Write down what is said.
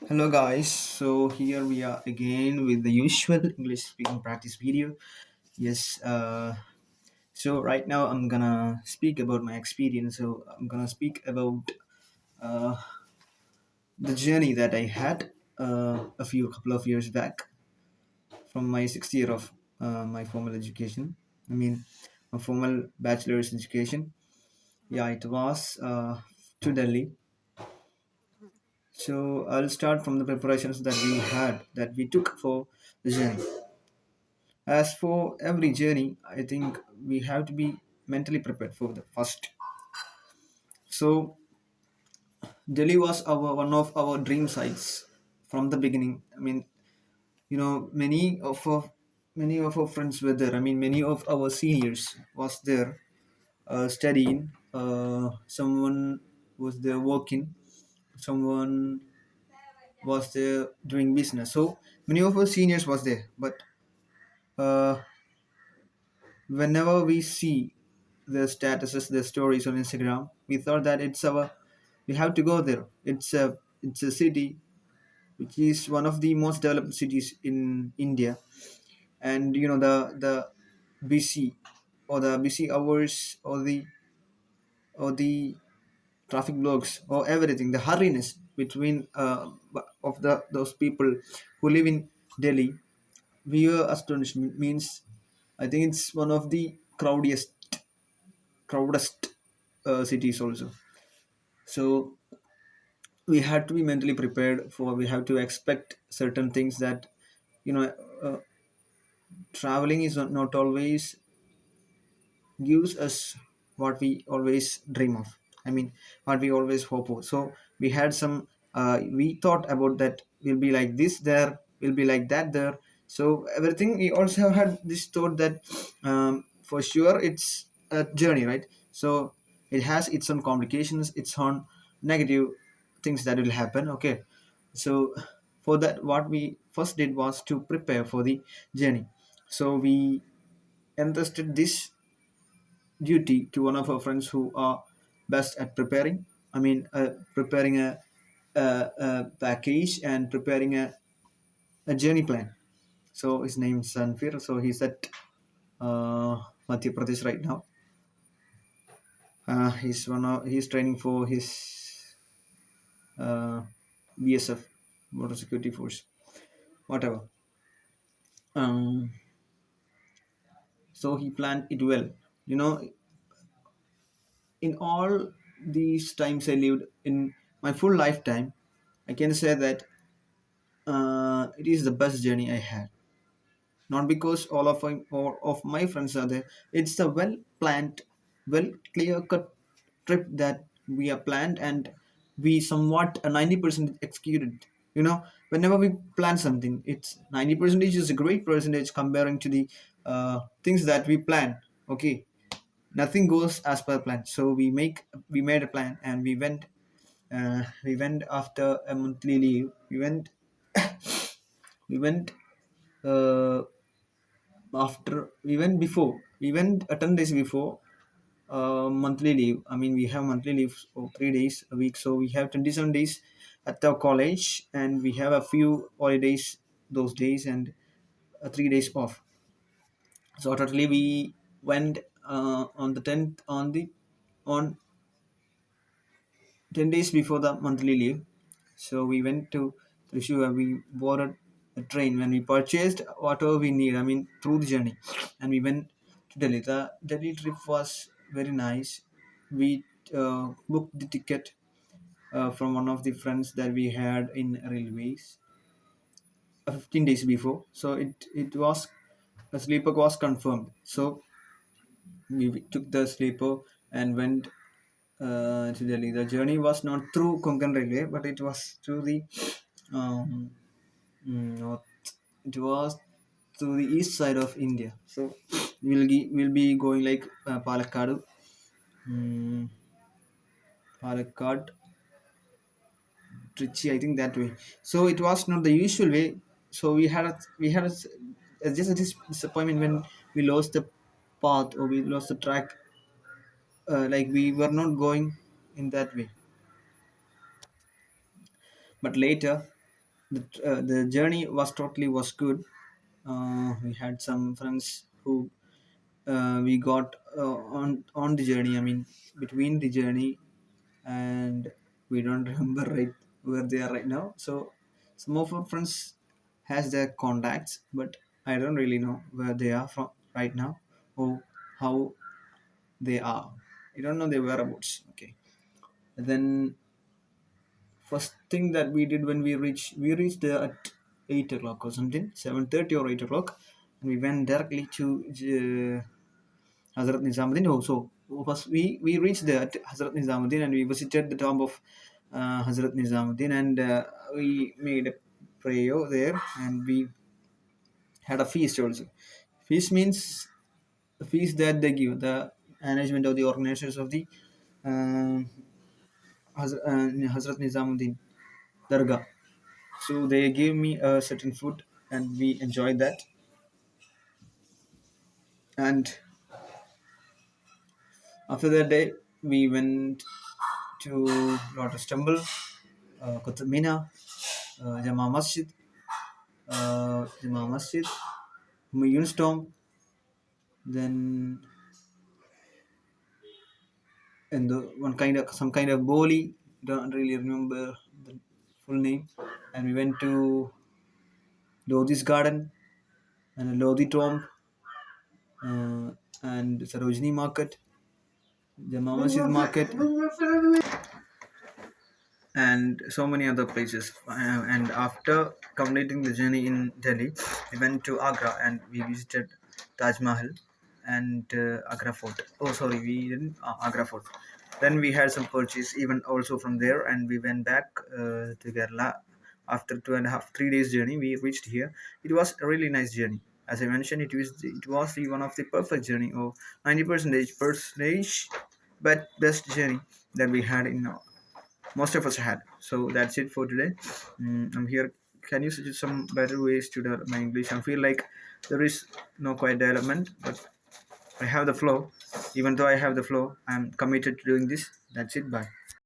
Hello guys, so here we are again with the usual English speaking practice video. Yes, so right now I'm gonna speak about my experience. So I'm gonna speak about uh, the journey that I had a couple of years back from my sixth year of my formal education. I mean, my formal bachelor's education. Yeah, it was to Delhi. So I'll start from the preparations that we took for the journey. As for every journey, I think we have to be mentally prepared for the first. So Delhi was our one of our dream sites from the beginning. I mean, many of our friends were there. I mean, many of our seniors was there studying. Someone was there working. Someone was there doing business. So many of our seniors was there. But uh, whenever we see the statuses, the stories on Instagram, we thought that we have to go there. It's a city which is one of the most developed cities in India, and the busy the busy hours or the traffic blocks or everything, the hurriness between of those people who live in Delhi. We were astonished. Means I think it's one of the crowdest cities also. So we had to be mentally prepared for. We have to expect certain things that you know uh, traveling is not always gives us what we always dream of. I mean, what we always hope for. So we had some. We thought about that will be like this there, will be like that there. So everything we also had this thought that for sure it's a journey, right? So it has its own complications, its own negative things that will happen. Okay, so for that, what we first did was to prepare for the journey. So we entrusted this duty to one of our friends who are best at preparing. I mean, preparing a package and preparing a journey plan. So his name's Sanfir. So he's at Madhya Pradesh right now. He's training for his uh, BSF, Border Security Force, whatever. Um, so he planned it well. You know, in all these times I lived in my full lifetime, I can say that it is the best journey I had. Not because all of my friends are there. It's a well planned, well clear cut trip that we are planned, and we somewhat 90% executed. Whenever we plan something, it's 90% is a great percentage comparing to the things that we plan. Okay, nothing goes as per plan. So we made a plan and we went after a monthly leave. We went uh, after we went 10 days before monthly leave. I mean, we have monthly leave of 3 days a week, so we have 27 days at the college, and we have a few holidays those days, and 3 days off. So totally we went on the 10th on 10 days before the monthly leave. So we went to Thrissur and we boarded a train when we purchased whatever we need, I mean, through the journey. And we went to Delhi. The Delhi trip was very nice. We booked the ticket from one of the friends that we had in railways 15 days before. So it was a sleeper was confirmed. So we took the sleeper and went to Delhi. The journey was not through Konkan Railway, but it was through the um, north. It was to the east side of India. So we'll be going like um, Palakkad, Trichy. I think that way. So it was not the usual way. So just a disappointment when we lost the path or we lost the track. Like we were not going in that way. But later. The journey was good. We had some friends who we got on the journey. I mean, between the journey, and we don't remember right where they are right now. So some of our friends has their contacts, but I don't really know where they are from right now or how they are. I don't know their whereabouts. Okay. Then first thing that we did when we reached there at 8 o'clock or something, 7:30 or 8 o'clock, and we went directly to Hazrat Nizamuddin. Oh, so first we reached there at Hazrat Nizamuddin and we visited the tomb of Hazrat Nizamuddin, and we made a prayer there, and we had a feast also. Feast means the feast that they give the management of the organizers of the um Hazrat Nizamuddin Dargah. So they gave me a certain food, and we enjoyed that. And after that day, we went to Lotus Temple, Qutb Minar, Jama Masjid, Humayun's tomb, then and the one kind of some kind of boli. Don't really remember the full name. And we went to Lodhi's garden and Lodhi tomb, uh, and Sarojini market, Jama Masjid market, and so many other places. And after completing the journey in Delhi, we went to Agra and we visited Taj Mahal and Agra Fort. Oh, sorry, we didn't Agra Fort. Then we had some purchase even also from there, and we went back to Kerala. After 2.5, 3 days journey, we reached here. It was a really nice journey. As I mentioned, it was one of the perfect journey, or 90% percentage, but best journey that we had in most of us had. So that's it for today. I'm here. Can you suggest some better ways to develop my English? I feel like there is no quite development, but I have the flow. Even though I have the flow, I'm committed to doing this. That's it. Bye.